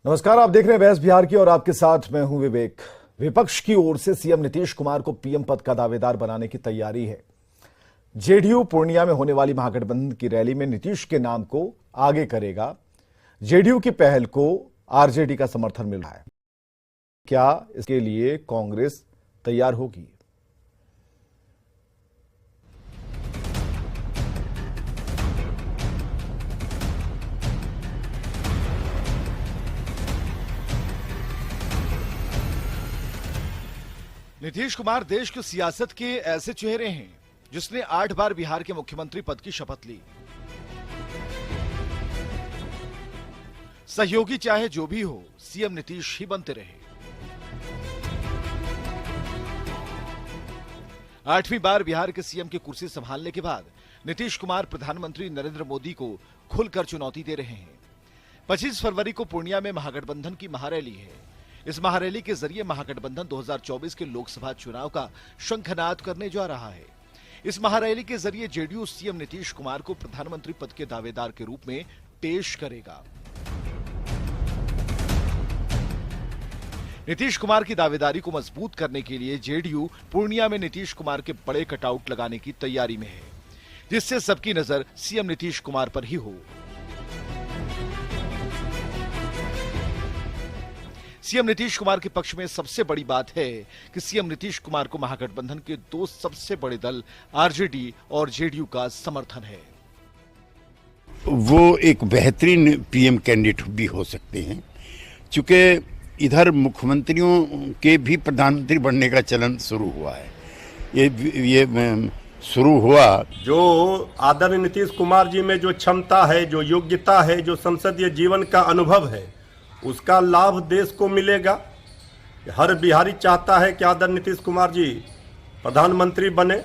नमस्कार, आप देख रहे हैं बहस बिहार की और आपके साथ मैं हूं विवेक। विपक्ष की ओर से सीएम नीतीश कुमार को पीएम पद का दावेदार बनाने की तैयारी है। जेडीयू पूर्णिया में होने वाली महागठबंधन की रैली में नीतीश के नाम को आगे करेगा। जेडीयू की पहल को आरजेडी का समर्थन मिल रहा है। क्या इसके लिए कांग्रेस तैयार होगी? नीतीश कुमार देश की सियासत के ऐसे चेहरे हैं जिसने 8 बार बिहार के मुख्यमंत्री पद की शपथ ली। सहयोगी चाहे जो भी हो, सीएम नीतीश ही बनते रहे। 8वीं बार बिहार के सीएम की कुर्सी संभालने के बाद नीतीश कुमार प्रधानमंत्री नरेंद्र मोदी को खुलकर चुनौती दे रहे हैं। 25 फरवरी को पूर्णिया में महागठबंधन की महारैली है। इस महारैली के जरिए महागठबंधन 2024 के लोकसभा चुनाव का शंखनाद करने जा रहा है। इस महारैली के जरिए जेडीयू सीएम नीतीश कुमार को प्रधानमंत्री पद के दावेदार के रूप में पेश करेगा। नीतीश कुमार की दावेदारी को मजबूत करने के लिए जेडीयू पूर्णिया में नीतीश कुमार के बड़े कटआउट लगाने की तैयारी में है, जिससे सबकी नजर सीएम नीतीश कुमार पर ही हो। सीएम नीतीश कुमार के पक्ष में सबसे बड़ी बात है कि सीएम नीतीश कुमार को महागठबंधन के दो सबसे बड़े दल आरजेडी और जेडीयू का समर्थन है। वो एक बेहतरीन पीएम कैंडिडेट भी हो सकते हैं, चूंकि इधर मुख्यमंत्रियों के भी प्रधानमंत्री बनने का चलन शुरू हुआ है। ये शुरू हुआ। जो आदरणीय नीतीश कुमार जी में जो क्षमता है, जो योग्यता है, जो संसदीय जीवन का अनुभव है, उसका लाभ देश को मिलेगा। हर बिहारी चाहता है कि आदरणीय नीतीश कुमार जी प्रधानमंत्री बने।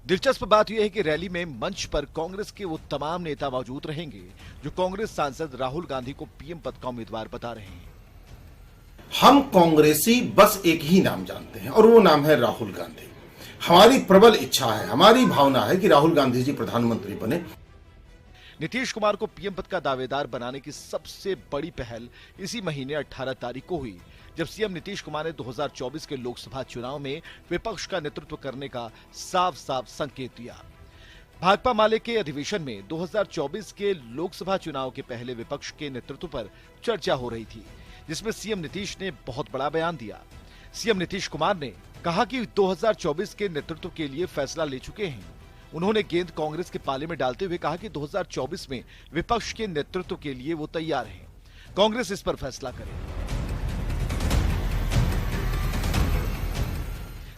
दिलचस्प बात यह है कि रैली में मंच पर कांग्रेस के वो तमाम नेता मौजूद रहेंगे जो कांग्रेस सांसद राहुल गांधी को पीएम पद का उम्मीदवार बता रहे हैं। हम कांग्रेसी बस एक ही नाम जानते हैं और वो नाम है राहुल गांधी। हमारी प्रबल इच्छा है, हमारी भावना है कि राहुल गांधी जी प्रधानमंत्री बने। नीतीश कुमार को पीएम पद का दावेदार बनाने की सबसे बड़ी पहल इसी महीने 18 तारीख को हुई, जब सीएम नीतीश कुमार ने 2024 के लोकसभा चुनाव में विपक्ष का नेतृत्व करने का साफ साफ संकेत दिया। भाकपा माले के अधिवेशन में 2024 के लोकसभा चुनाव के पहले विपक्ष के नेतृत्व पर चर्चा हो रही थी, जिसमें सीएम नीतीश ने बहुत बड़ा बयान दिया। सीएम नीतीश कुमार ने कहा कि 2024 के नेतृत्व के लिए फैसला ले चुके हैं। उन्होंने गेंद कांग्रेस के पाले में डालते हुए कहा कि 2024 में विपक्ष के नेतृत्व के लिए वो तैयार हैं। कांग्रेस इस पर फैसला करे।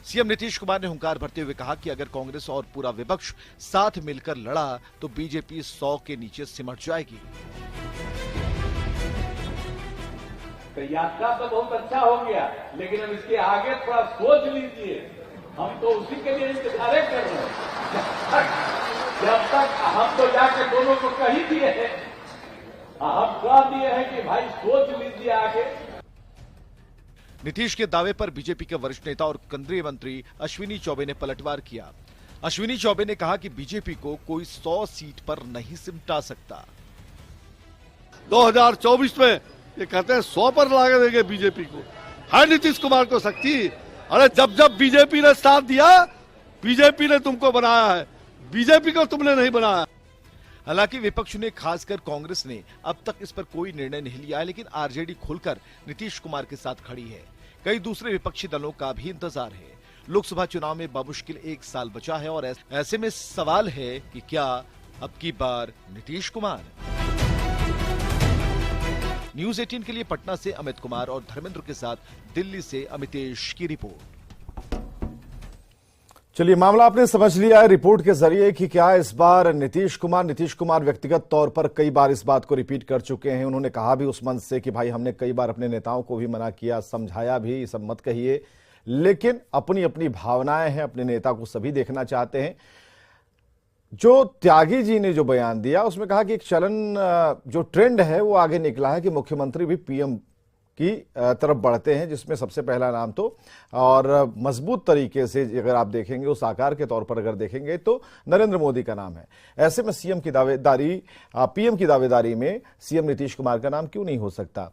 सीएम नीतीश कुमार ने हुंकार भरते हुए कहा कि अगर कांग्रेस और पूरा विपक्ष साथ मिलकर लड़ा तो बीजेपी 100 के नीचे सिमट जाएगी। यात्रा तो बहुत अच्छा हो गया, लेकिन अब इसके आगे थोड़ा सोच लीजिए। हम तो उसी के लिए इंतजार कर रहे हैं। जब तक हम तो जाके दोनों को कही दिए हैं, हम कह दिए हैं कि भाई सोच लीजिए आगे। नीतीश के दावे पर बीजेपी के वरिष्ठ नेता और केंद्रीय मंत्री अश्विनी चौबे ने पलटवार किया। अश्विनी चौबे ने कहा कि बीजेपी को कोई 100 सीट पर नहीं सिमटा सकता। 2024 में ये कहते हैं 100 पर लगा देंगे बीजेपी को। है नीतीश कुमार को शक्ति। अरे जब बीजेपी ने साथ दिया, बीजेपी ने तुमको बनाया है, बीजेपी को तुमने नहीं बनाया। हालांकि विपक्ष ने, खासकर कांग्रेस ने अब तक इस पर कोई निर्णय नहीं लिया है, लेकिन आरजेडी खुलकर नीतीश कुमार के साथ खड़ी है। कई दूसरे विपक्षी दलों का भी इंतजार है। लोकसभा चुनाव में बामुश्किल 1 साल बचा है और ऐसे में सवाल है कि क्या अब की बार नीतीश कुमार। न्यूज़ 18 के लिए पटना से अमित कुमार और धर्मेंद्र के साथ दिल्ली से अमितेश की रिपोर्ट। चलिए, मामला आपने समझ लिया है रिपोर्ट के जरिए कि क्या इस बार नीतीश कुमार व्यक्तिगत तौर पर कई बार इस बात को रिपीट कर चुके हैं। उन्होंने कहा भी उस मंच से कि भाई हमने कई बार अपने नेताओं को भी मना किया, समझाया भी, ये सब मत कहिए, लेकिन अपनी अपनी भावनाएं हैं, अपने नेता को सभी देखना चाहते हैं। जो त्यागी जी ने जो बयान दिया उसमें कहा कि एक चलन, जो ट्रेंड है वो आगे निकला है कि मुख्यमंत्री भी पीएम की तरफ बढ़ते हैं, जिसमें सबसे पहला नाम तो और मजबूत तरीके से अगर आप देखेंगे, उस आकार के तौर पर अगर देखेंगे तो नरेंद्र मोदी का नाम है। ऐसे में पीएम की दावेदारी में सीएम नीतीश कुमार का नाम क्यों नहीं हो सकता?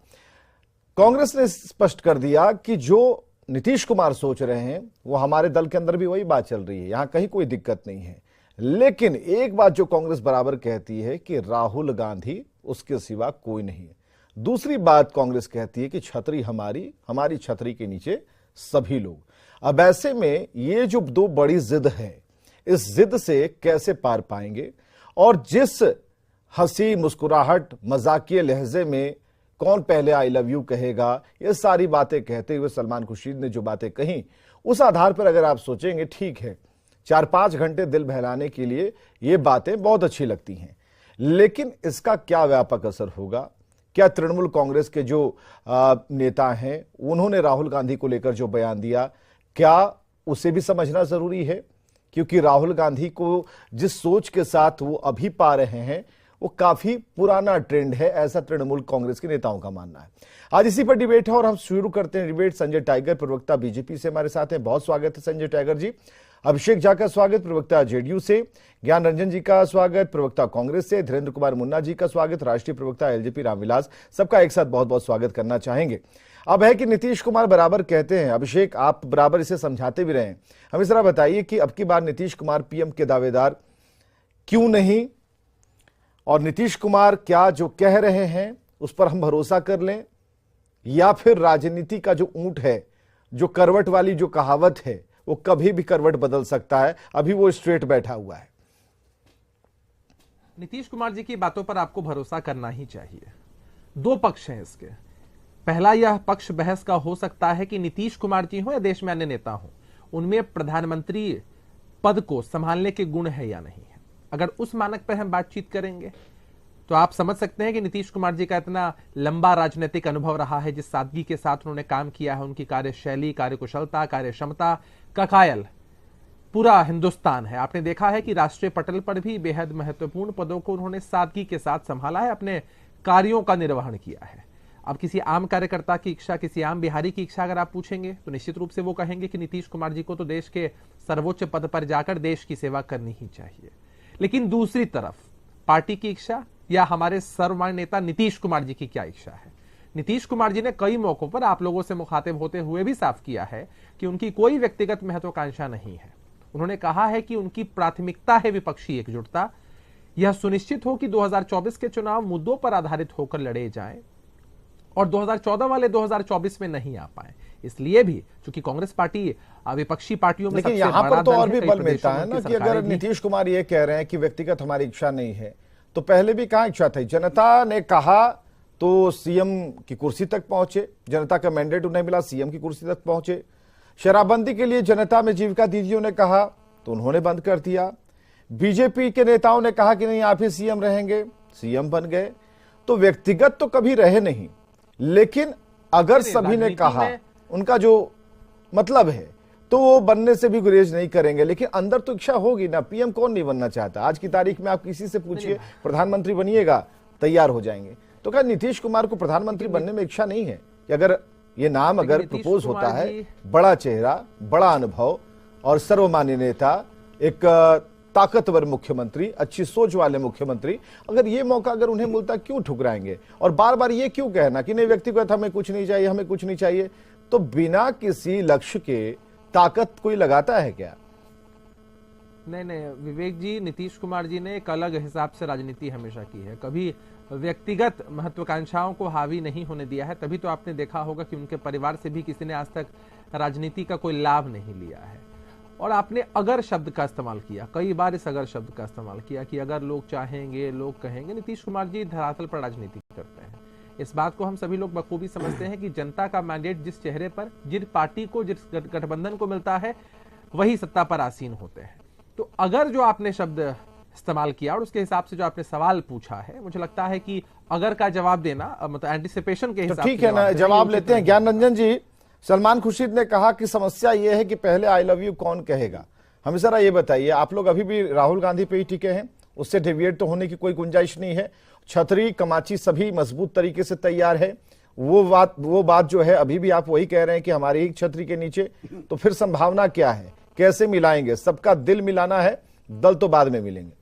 कांग्रेस ने स्पष्ट कर दिया कि जो नीतीश कुमार सोच रहे हैं वो हमारे दल के अंदर भी वही बात चल रही है, यहां कहीं कोई दिक्कत नहीं है। लेकिन एक बात जो कांग्रेस बराबर कहती है कि राहुल गांधी उसके सिवा कोई नहीं है। दूसरी बात कांग्रेस कहती है कि छतरी हमारी छतरी के नीचे सभी लोग। अब ऐसे में ये जो दो बड़ी जिद है, इस जिद से कैसे पार पाएंगे, और जिस हंसी मुस्कुराहट मजाकिया लहजे में कौन पहले आई लव यू कहेगा, ये सारी बातें कहते हुए सलमान खुर्शीद ने जो बातें कही, उस आधार पर अगर आप सोचेंगे ठीक है 4-5 घंटे दिल बहलाने के लिए ये बातें बहुत अच्छी लगती हैं, लेकिन इसका क्या व्यापक असर होगा? क्या तृणमूल कांग्रेस के जो नेता हैं उन्होंने राहुल गांधी को लेकर जो बयान दिया, क्या उसे भी समझना जरूरी है? क्योंकि राहुल गांधी को जिस सोच के साथ वो अभी पा रहे हैं वो काफी पुराना ट्रेंड है, ऐसा तृणमूल कांग्रेस के नेताओं का मानना है। आज इसी पर डिबेट है और हम शुरू करते हैं डिबेट। संजय टाइगर प्रवक्ता बीजेपी से हमारे साथ हैं, बहुत स्वागत है संजय टाइगर जी। अभिषेक झा का स्वागत प्रवक्ता जेडीयू से, ज्ञान रंजन जी का स्वागत प्रवक्ता कांग्रेस से, धीरेन्द्र कुमार मुन्ना जी का स्वागत राष्ट्रीय प्रवक्ता एलजेपी रामविलास, सबका एक साथ बहुत बहुत स्वागत करना चाहेंगे। अब है कि नीतीश कुमार बराबर कहते हैं, अभिषेक आप बराबर इसे समझाते भी रहे हैं, हम इस तरह बताइए कि अब की बार नीतीश कुमार पीएम के दावेदार क्यों नहीं, और नीतीश कुमार क्या जो कह रहे हैं उस पर हम भरोसा कर लें, या फिर राजनीति का जो ऊंट है, जो करवट वाली जो कहावत है, वो कभी भी करवट बदल सकता है, अभी वो स्ट्रेट बैठा हुआ है। नीतीश कुमार जी की बातों पर आपको भरोसा करना ही चाहिए। दो पक्ष हैं इसके। पहला यह पक्ष बहस का हो सकता है कि नीतीश कुमार जी हो या देश में अन्य नेता हो, उनमें प्रधानमंत्री पद को संभालने के गुण है या नहीं है। अगर उस मानक पर हम बातचीत करेंगे तो आप समझ सकते हैं कि नीतीश कुमार जी का इतना लंबा राजनीतिक अनुभव रहा है, जिस सादगी के साथ उन्होंने काम किया है, उनकी कार्यशैली, कार्यकुशलता, कार्यक्षमता का कायल पूरा हिंदुस्तान है। आपने देखा है कि राष्ट्रीय पटल पर भी बेहद महत्वपूर्ण पदों को उन्होंने सादगी के साथ संभाला है, अपने कार्यों का निर्वहन किया है। अब किसी आम कार्यकर्ता की इच्छा, किसी आम बिहारी की इच्छा अगर आप पूछेंगे तो निश्चित रूप से वो कहेंगे कि नीतीश कुमार जी को तो देश के सर्वोच्च पद पर जाकर देश की सेवा करनी ही चाहिए। लेकिन दूसरी तरफ पार्टी की इच्छा या हमारे सर्वमान्य नेता नीतीश कुमार जी की क्या इच्छा है? नीतीश कुमार जी ने कई मौकों पर आप लोगों से मुखातिब होते हुए भी साफ किया है कि उनकी कोई व्यक्तिगत महत्वाकांक्षा नहीं है। उन्होंने कहा है कि उनकी प्राथमिकता है विपक्षी एकजुटता, यह सुनिश्चित हो कि 2024 के चुनाव मुद्दों पर आधारित होकर लड़े जाएं और 2014 वाले 2024 में नहीं आ पाए। इसलिए भी चूंकि कांग्रेस पार्टी विपक्षी पार्टियों में लेकिन यहाँ पर तो और भी बल मिलता है ना कि अगर नीतीश कुमार ये कह रहे हैं कि व्यक्तिगत हमारी इच्छा नहीं है, तो पहले भी कहां इच्छा थी? जनता ने कहा तो सीएम की कुर्सी तक पहुंचे, जनता का मैंडेट उन्हें मिला, सीएम की कुर्सी तक पहुंचे। शराबबंदी के लिए जनता में जीविका दीदियों ने कहा तो उन्होंने बंद कर दिया। बीजेपी के नेताओं ने कहा कि नहीं आप ही सीएम रहेंगे, सीएम बन गए। तो व्यक्तिगत तो कभी रहे नहीं, लेकिन अगर सभी ने कहा उनका जो मतलब है तो वो बनने से भी गुरेज नहीं करेंगे। लेकिन अंदर तो इच्छा होगी ना, पीएम कौन नहीं बनना चाहता? आज की तारीख में आप किसी से पूछिए प्रधानमंत्री बनिएगा, तैयार हो जाएंगे। तो क्या नीतीश कुमार को प्रधानमंत्री बनने में इच्छा नहीं है? कि अगर ये नाम अगर प्रपोज होता है, बड़ा चेहरा, बड़ा अनुभव और सर्वमान्य नेता, एक ताकतवर मुख्यमंत्री, अच्छी सोच वाले मुख्यमंत्री, अगर ये मौका अगर उन्हें मिलता क्यों ठुकराएंगे? और बार बार ये क्यों कहना कि नहीं व्यक्तिगत हमें कुछ नहीं चाहिए, हमें कुछ नहीं चाहिए? तो बिना किसी लक्ष्य के ताकत कोई लगाता है क्या? नहीं विवेक जी, नीतीश कुमार जी ने एक अलग हिसाब से राजनीति हमेशा की है, कभी व्यक्तिगत महत्वाकांक्षाओं को हावी नहीं होने दिया है। तभी तो आपने देखा होगा कि उनके परिवार से भी किसी ने आज तक राजनीति का कोई लाभ नहीं लिया है। और आपने अगर शब्द का इस्तेमाल किया, कई बार इस अगर शब्द का इस्तेमाल किया कि अगर लोग चाहेंगे, लोग कहेंगे। नीतीश कुमार जी धरातल पर राजनीति करते हैं, इस बात को हम सभी लोग बखूबी समझते हैं कि जनता का मैंडेट जिस चेहरे पर, जिस पार्टी को, जिस गठबंधन को मिलता है, वही सत्ता पर आसीन होते हैं। तो अगर जो आपने शब्द इस्तेमाल किया और उसके हिसाब से जो आपने सवाल पूछा है, मुझे लगता है कि अगर का जवाब देना मतलब एंटिसिपेशन के हिसाब से ठीक है ना, जवाब लेते हैं। ज्ञान रंजन जी, सलमान खुर्शीद ने कहा कि समस्या यह है कि पहले आई लव यू कौन कहेगा? हमें जरा ये बताइए, आप लोग अभी भी राहुल गांधी पे ही टिके हैं, उससे डेविएट तो होने की कोई गुंजाइश नहीं है? छतरी कमाची सभी मजबूत तरीके से तैयार है, वो बात जो है अभी भी आप वही कह रहे हैं कि हमारी ही छतरी के नीचे। तो फिर संभावना क्या है, कैसे मिलाएंगे? सबका दिल मिलाना है, दल तो बाद में मिलेंगे।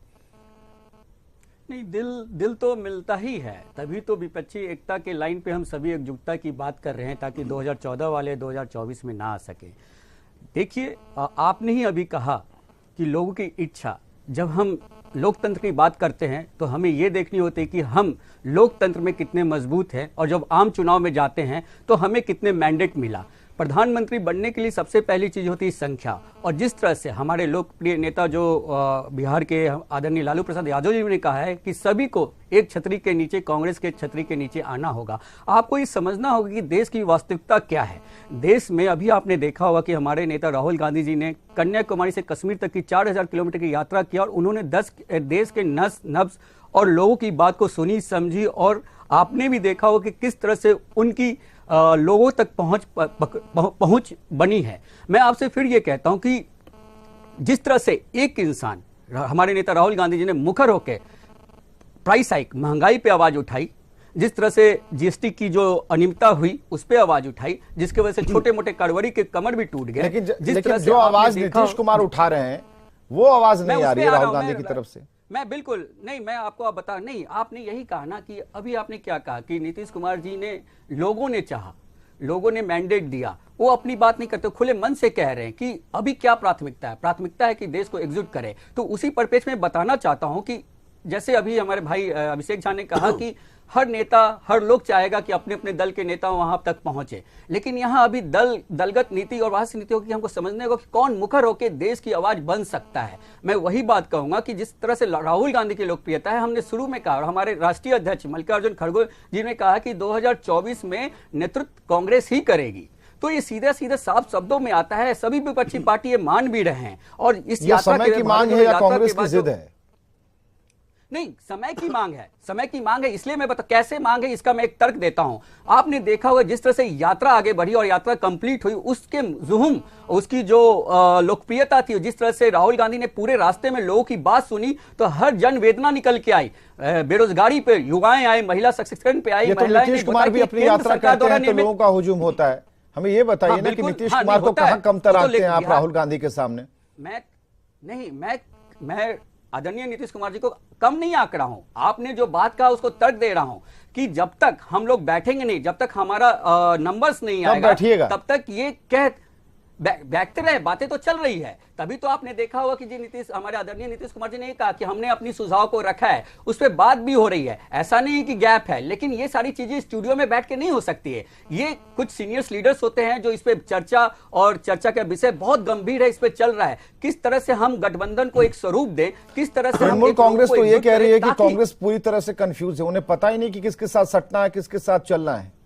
नहीं, दिल तो मिलता ही है, तभी तो विपक्षी एकता के लाइन पे हम सभी एकजुटता की बात कर रहे हैं ताकि 2014 वाले 2024 में ना आ सके। देखिए, आपने ही अभी कहा कि लोगों की इच्छा, जब हम लोकतंत्र की बात करते हैं तो हमें यह देखनी होती है कि हम लोकतंत्र में कितने मजबूत हैं और जब आम चुनाव में जाते हैं तो हमें कितने मैंडेट मिला। प्रधानमंत्री बनने के लिए सबसे पहली चीज होती है संख्या, और जिस तरह से हमारे लोकप्रिय नेता जो बिहार के आदरणीय लालू प्रसाद यादव जी ने कहा है कि सभी को एक छतरी के नीचे, कांग्रेस के छतरी के नीचे आना होगा। आपको ये समझना होगा कि देश की वास्तविकता क्या है। देश में अभी आपने देखा होगा कि हमारे नेता राहुल गांधी जी ने कन्याकुमारी से कश्मीर तक की 4000 किलोमीटर की यात्रा की और उन्होंने देश के नब्ज और लोगों की बात को सुनी, समझी, और आपने भी देखा होगा कि किस तरह से उनकी लोगों तक पहुंच बनी है। मैं आपसे फिर ये कहता हूं कि जिस तरह से एक इंसान, हमारे नेता राहुल गांधी जी ने मुखर होकर प्राइस हाइक, महंगाई पे आवाज उठाई, जिस तरह से जीएसटी की जो अनियमितता हुई उस पे आवाज उठाई, जिसकी वजह से छोटे मोटे कारोबारी के कमर भी टूट गए। लेकिन जो आवाज नीतीश कुमार उठा रहे हैं वो आवाज नहीं आ रही है राहुल गांधी की तरफ से। मैं बिल्कुल नहीं, मैं आपको आप बता नहीं, आपने यही कहा ना कि अभी आपने क्या कहा कि नीतीश कुमार जी ने, लोगों ने चाहा, लोगों ने मैंडेट दिया, वो अपनी बात नहीं करते, खुले मन से कह रहे हैं कि अभी क्या प्राथमिकता है। प्राथमिकता है कि देश को एकजुट करे। तो उसी परिप्रेक्ष्य में बताना चाहता हूं कि जैसे अभी हमारे भाई अभिषेक झा ने कहा कि हर नेता, हर लोग चाहेगा कि अपने अपने दल के नेता वहां तक पहुंचे, लेकिन यहां अभी दलगत नीति और वास्तविक नीतियों की हमको समझने होगा कि कौन मुखर होकर देश की आवाज बन सकता है। मैं वही बात कहूंगा कि जिस तरह से राहुल गांधी की लोकप्रियता है, हमने शुरू में कहा, और हमारे राष्ट्रीय अध्यक्ष मल्लिकार्जुन खड़गे जी ने कहा कि 2024 में नेतृत्व कांग्रेस ही करेगी। तो ये सीधे सीधे साफ शब्दों में आता है, सभी विपक्षी पार्टी ये मान भी रहे हैं। और इस यात्रा समय की मांग है या कांग्रेस की जिद है? नहीं, समय की मांग है, समय की मांग है। इसलिए मैं बता कैसे मांग है इसका मैं एक तर्क देता हूं। आपने देखा होगा जिस तरह से यात्रा आगे बढ़ी और यात्रा कंप्लीट हुई, उसके जुहूम, उसकी जो लोकप्रियता थी, जिस तरह से राहुल गांधी ने पूरे रास्ते में लोगों की बात सुनी तो हर जन वेदना निकल के आई। बेरोजगारी पे युवाएं आए, महिला सशक्तिकरण पे आई। तो नीतीश कुमार भी अपनी यात्रा करते हैं तो लोगों का हुजूम होता है। हमें ये बताइए ना कि नीतीश कुमार तो कहां कमतर आते हैं आप राहुल गांधी के सामने? मैं आदरणीय नीतीश कुमार जी को कम नहीं आंक रहा हूं। आपने जो बात कहा उसको तर्क दे रहा हूं कि जब तक हम लोग बैठेंगे नहीं, जब तक हमारा नंबर्स नहीं आएगा, तब तक ये बैठते रहे, बातें तो चल रही है। तभी तो आपने देखा होगा कि जी हमारे आदरणीय नीतीश कुमार जी ने कहा कि हमने अपनी सुझाव को रखा है, उस पर बात भी हो रही है। ऐसा नहीं है कि गैप है, लेकिन ये सारी चीजें स्टूडियो में बैठ के नहीं हो सकती है। ये कुछ सीनियर लीडर्स होते हैं जो इस पे चर्चा, और चर्चा का विषय बहुत गंभीर है, इस पे चल रहा है। किस तरह से हम गठबंधन को एक स्वरूप दें, किस तरह से तृणमूल कांग्रेस तो ये कह रही है कि कांग्रेस पूरी तरह से कंफ्यूज है, उन्हें पता ही नहीं कि किसके साथ सटना है, किसके साथ चलना है।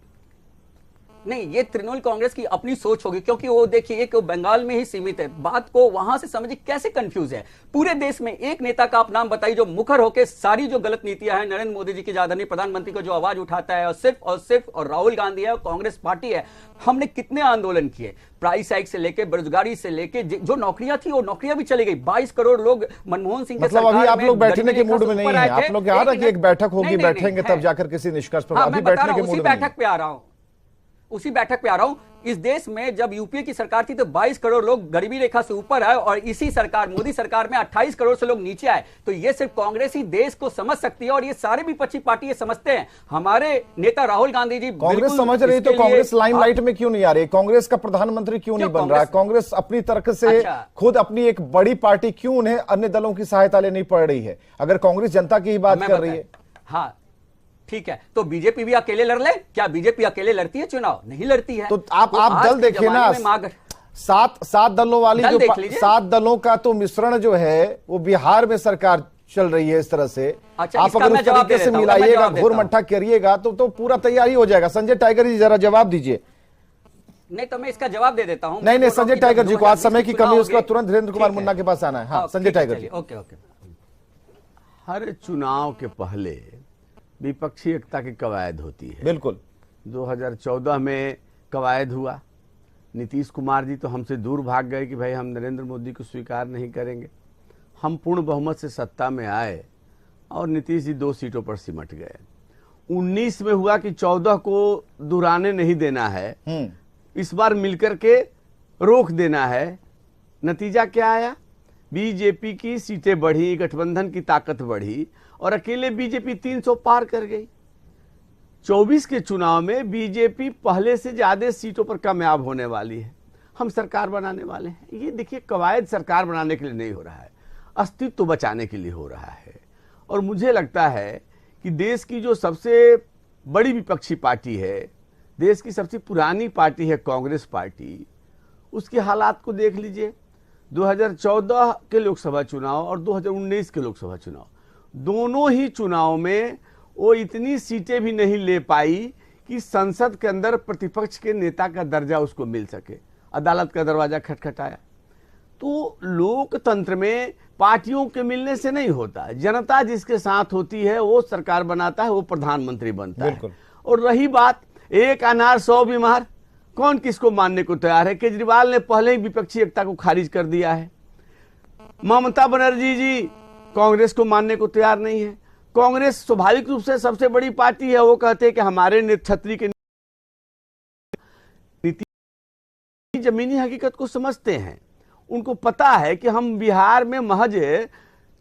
नहीं, ये तृणमूल कांग्रेस की अपनी सोच होगी, क्योंकि वो देखिए एक बंगाल में ही सीमित है। बात को वहां से समझिए कैसे कंफ्यूज है। पूरे देश में एक नेता का आप नाम बताइए जो मुखर होकर सारी जो गलत नीतियां हैं, नरेंद्र मोदी जी की, आदरणीय प्रधानमंत्री को जो आवाज उठाता है, और सिर्फ राहुल गांधी है और कांग्रेस पार्टी है। हमने कितने आंदोलन किए, प्राइस हाइक से लेके, बेरोजगारी से लेके, जो नौकरियां थी वो नौकरियां भी चली गई। 22 करोड़ लोग मनमोहन सिंह के मतलब अभी आप लोग बैठने के मूड में नहीं है? आप लोग याद है कि एक बैठक होगी, बैठेंगे तब जाकर किसी निष्कर्ष पर। अभी बैठने के मूड में बैठक पे आ रहा हूं, उसी बैठक पे आ रहा हूं। इस देश में जब यूपीए की सरकार थी तो 22 करोड़ लोग गरीबी रेखा से ऊपर आए, और इसी सरकार, मोदी सरकार में 28 करोड़ से लोग नीचे आए। तो ये सिर्फ कांग्रेस ही देश को समझ सकती है, और ये सारे विपक्षी पार्टी ये समझते हैं। हमारे नेता राहुल गांधी जी कांग्रेस समझ रही, तो कांग्रेस लाइमलाइट में क्यों नहीं आ रही? कांग्रेस का प्रधानमंत्री क्यों नहीं बन रहा है? कांग्रेस अपनी तरफ से खुद अपनी एक बड़ी पार्टी, क्यों उन्हें अन्य दलों की सहायता लेनी पड़ रही है, अगर कांग्रेस जनता की ही बात कर रही है? हाँ ठीक है, तो बीजेपी भी अकेले लड़ ले? क्या बीजेपी अकेले लड़ती है चुनाव? नहीं लड़ती है। तो आप दल देखिए ना, सात दलों वाली जो 7 दलों का तो मिश्रण जो है वो बिहार में सरकार चल रही है इस तरह से। अच्छा, आप अगर उस तरीके से मिलाइएगा, घोर मट्ठा करिएगा तो पूरा तैयारी हो जाएगा। संजय टाइगर जी जरा जवाब दीजिए। नहीं तो मैं इसका जवाब दे देता हूं। नहीं, संजय टाइगर जी को आज समय की कमी, उसके बाद तुरंत धीरेन्द्र कुमार मुन्ना के पास आना है। हाँ, संजय टाइगर जी। ओके। हर चुनाव के पहले विपक्षी एकता की कवायद होती है। बिल्कुल। 2014 में कवायद हुआ। नीतीश कुमार जी तो हमसे दूर भाग गए कि भाई हम नरेंद्र मोदी को स्वीकार नहीं करेंगे। हम पूर्ण बहुमत से सत्ता में आए और नीतीश जी 2 सीटों पर सिमट गए। 19 में हुआ कि 14 को दोहराने नहीं देना है, इस बार मिलकर के रोक देना है। नतीजा क्या आया? बीजेपी की सीटें बढ़ी, गठबंधन की ताकत बढ़ी और अकेले बीजेपी 300 पार कर गई। 24 के चुनाव में बीजेपी पहले से ज्यादा सीटों पर कामयाब होने वाली है। हम सरकार बनाने वाले हैं। ये देखिए, कवायद सरकार बनाने के लिए नहीं हो रहा है, अस्तित्व बचाने के लिए हो रहा है। और मुझे लगता है कि देश की जो सबसे बड़ी विपक्षी पार्टी है, देश की सबसे पुरानी पार्टी है कांग्रेस पार्टी, उसके हालात को देख लीजिए। 2014 के लोकसभा चुनाव और 2019 के लोकसभा चुनाव, दोनों ही चुनाव में वो इतनी सीटें भी नहीं ले पाई कि संसद के अंदर प्रतिपक्ष के नेता का दर्जा उसको मिल सके। अदालत का दरवाजा खटखटाया। तो लोकतंत्र में पार्टियों के मिलने से नहीं होता, जनता जिसके साथ होती है वो सरकार बनाता है, वो प्रधानमंत्री बनता है। और रही बात एक अनार 100 बीमार, कौन किसको मानने को तैयार है? केजरीवाल ने पहले ही विपक्षी एकता को खारिज कर दिया है। ममता बनर्जी जी कांग्रेस को मानने को तैयार नहीं है। कांग्रेस स्वाभाविक रूप से सबसे बड़ी पार्टी है, वो कहते हैं कि हमारे छतरी के नीति जमीनी हकीकत को समझते हैं। उनको पता है कि हम बिहार में महज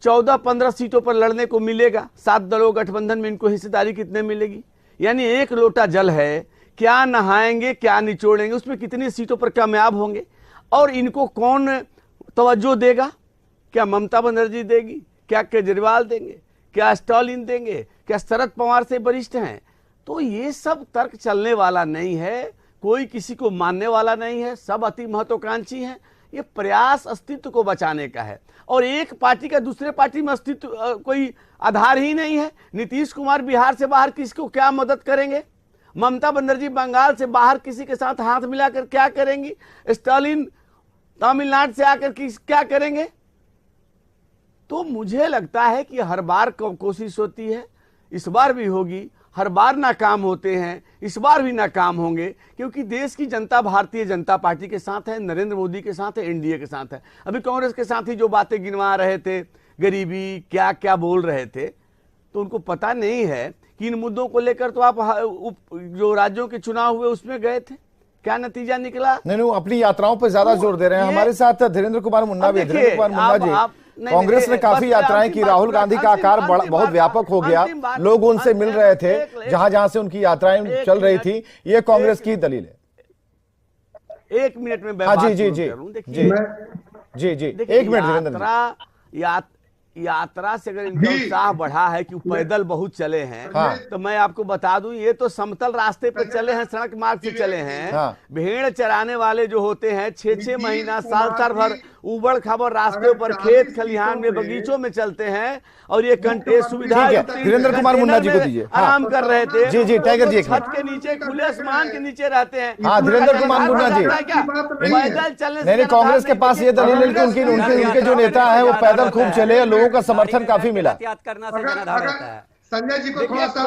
14-15 सीटों पर लड़ने को मिलेगा, 7 दलों गठबंधन में इनको हिस्सेदारी कितने मिलेगी? यानी एक लोटा जल है, क्या नहाएंगे क्या निचोड़ेंगे, उसमें कितनी सीटों पर कामयाब होंगे और इनको कौन तवज्जो देगा? क्या ममता बनर्जी देगी? क्या केजरीवाल देंगे? क्या स्टालिन देंगे? क्या शरद पवार से वरिष्ठ हैं? तो ये सब तर्क चलने वाला नहीं है, कोई किसी को मानने वाला नहीं है, सब अति महत्वाकांक्षी हैं। ये प्रयास अस्तित्व को बचाने का है और एक पार्टी का दूसरे पार्टी में अस्तित्व कोई आधार ही नहीं है। नीतीश कुमार बिहार से बाहर किसको क्या मदद करेंगे? ममता बनर्जी बंगाल से बाहर किसी के साथ हाथ मिलाकर क्या करेंगी? स्टालिन तमिलनाडु से आकर क्या करेंगे? तो मुझे लगता है कि हर बार कोशिश होती है, इस बार भी होगी, हर बार नाकाम होते हैं, इस बार भी नाकाम होंगे, क्योंकि देश की जनता भारतीय जनता पार्टी के साथ है, नरेंद्र मोदी के साथ है, एनडीए के साथ है। अभी कांग्रेस के साथ ही जो बातें गिनवा रहे थे, गरीबी क्या क्या बोल रहे थे, तो उनको पता नहीं है कि इन मुद्दों को लेकर तो आप जो राज्यों के चुनाव हुए उसमें गए थे, क्या नतीजा निकला? नहीं, अपनी यात्राओं पर ज्यादा जोर दे रहे हैं। हमारे साथ धीरेन्द्र कुमार मुन्ना भी। धीरेन्द्र कुमार मुन्ना जी, कांग्रेस ने काफी यात्राएं की, राहुल गांधी का आकार बहुत व्यापक हो गया, लोग उनसे मिल रहे थे जहां जहां से उनकी यात्राएं चल रही थी, ये कांग्रेस की दलील है। 1 मिनट में जी जी जी जी जी 1 मिनट। धीरेन्द्र, यात्रा से अगर इनका उत्साह बढ़ा है कि पैदल बहुत चले हैं, तो मैं आपको बता दूं, ये तो समतल रास्ते पर चले हैं, सड़क मार्ग से चले हैं। भेड़ चराने वाले जो होते हैं 6-6 महीना साल भर उबड़ खाबड़ रास्ते पर खेत खलिहान में बगीचों में चलते हैं और ये सुविधा धीरेन्द्र कुमार मुन्ना जी को दीजिए। आराम कर रहे थे। जी जी टाइगर जी, छत के नीचे, खुले आसमान के नीचे रहते हैं। धीरेन्द्र कुमार मुन्ना जी, पैदल चलने नहीं, कांग्रेस के पास ये दलील है कि उनके जो नेता है वो पैदल खूब चले, लोगों का समर्थन काफी मिला। संजय जी को थोड़ा सा,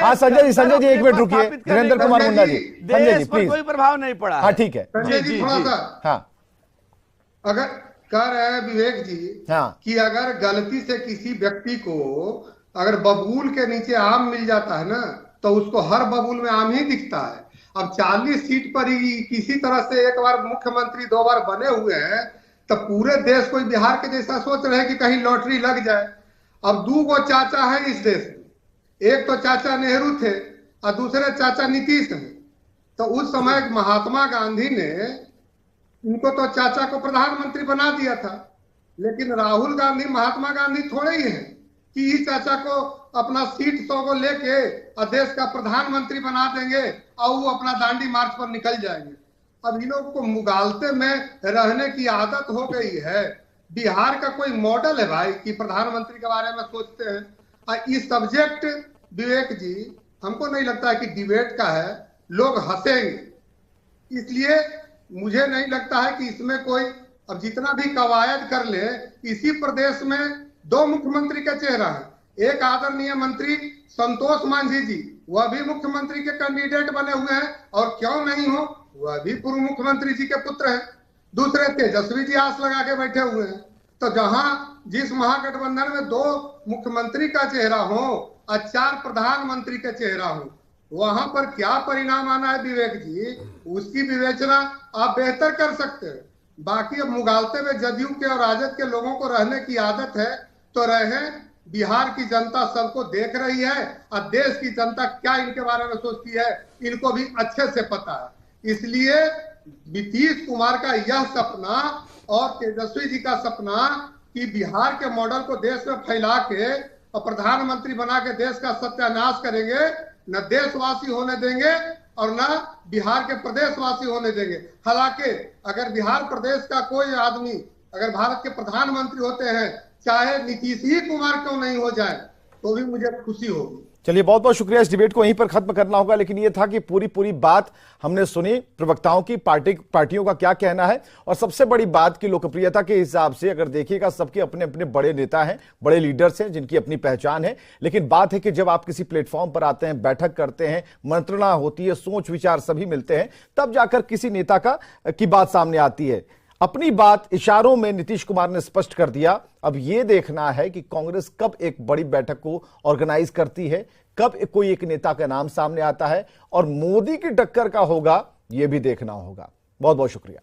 हाँ संजय जी 1 मिनट रुकिए। धीरेन्द्र कुमार मुन्ना जी, संजय जी प्लीज। कोई प्रभाव नहीं पड़ा। हाँ ठीक है। संजय जी थोड़ा सा, हाँ अगर कह रहे हैं विवेक जी कि अगर गलती से किसी व्यक्ति को अगर बबूल के नीचे आम मिल जाता है ना, तो उसको हर बबूल में आम ही दिखता है। अब 40 सीट पर ही किसी तरह से एक बार मुख्यमंत्री 2 बार बने हुए हैं, तो पूरे देश को बिहार के जैसा सोच रहे हैं कि कहीं लॉटरी लग जाए। अब 2 चाचा हैं इस देश में, एक तो चाचा नेहरू थे और दूसरे चाचा नीतीश हैं। तो उस समय महात्मा गांधी ने इनको तो चाचा को प्रधानमंत्री बना दिया था, लेकिन राहुल गांधी महात्मा गांधी थोड़े ही हैं कि इस चाचा को अपना सीट 100 को लेके और देश का प्रधानमंत्री बना देंगे और वो अपना दांडी मार्च पर निकल जाएंगे। अब इन लोगों को मुगालते में रहने की आदत हो गई है। बिहार का कोई मॉडल है भाई कि प्रधानमंत्री के बारे में सोचते हैं। और इस सब्जेक्ट विवेक जी, हमको नहीं लगता है कि डिबेट का है, लोग हंसेंगे, इसलिए मुझे नहीं लगता है कि इसमें कोई, अब जितना भी कवायद कर ले, इसी प्रदेश में 2 मुख्यमंत्री का चेहरा है। एक आदरणीय मंत्री संतोष मांझी जी, वह भी मुख्यमंत्री के कैंडिडेट बने हुए हैं, और क्यों नहीं हो, वह भी पूर्व मुख्यमंत्री जी के पुत्र हैं। दूसरे तेजस्वी जी आस लगा के बैठे हुए हैं। तो जहां जिस महागठबंधन में 2 मुख्यमंत्री का चेहरा हो और 4 प्रधानमंत्री का चेहरा हो, वहां पर क्या परिणाम आना है विवेक जी, उसकी विवेचना आप बेहतर कर सकते हैं। बाकी अब मुगालते में जदयू के और राजद के लोगों को रहने की आदत है तो रहे। बिहार की जनता सबको देख रही है और देश की जनता क्या इनके बारे में सोचती है इनको भी अच्छे से पता है। इसलिए नीतीश कुमार का यह सपना और तेजस्वी जी का सपना कि बिहार के मॉडल को देश में फैला के और प्रधानमंत्री बना के देश का सत्यानाश करेंगे, न देशवासी होने देंगे और न बिहार के प्रदेशवासी होने देंगे। हालांकि अगर बिहार प्रदेश का कोई आदमी अगर भारत के प्रधानमंत्री होते हैं, चाहे नीतीश ही कुमार क्यों नहीं हो जाए, तो भी मुझे खुशी होगी। चलिए, बहुत बहुत शुक्रिया। इस डिबेट को यहीं पर खत्म करना होगा, लेकिन यह था कि पूरी बात हमने सुनी, प्रवक्ताओं की पार्टियों का क्या कहना है, और सबसे बड़ी बात की लोकप्रियता के हिसाब से अगर देखिएगा सबके अपने अपने बड़े नेता हैं, बड़े लीडर्स हैं जिनकी अपनी पहचान है। लेकिन बात है कि जब आप किसी प्लेटफॉर्म पर आते हैं, बैठक करते हैं, मंत्रणा होती है, सोच विचार सभी मिलते हैं, तब जाकर किसी नेता की बात सामने आती है। अपनी बात इशारों में नीतीश कुमार ने स्पष्ट कर दिया। अब यह देखना है कि कांग्रेस कब एक बड़ी बैठक को ऑर्गेनाइज करती है, कब कोई एक नेता का नाम सामने आता है और मोदी की टक्कर का होगा, यह भी देखना होगा। बहुत बहुत शुक्रिया।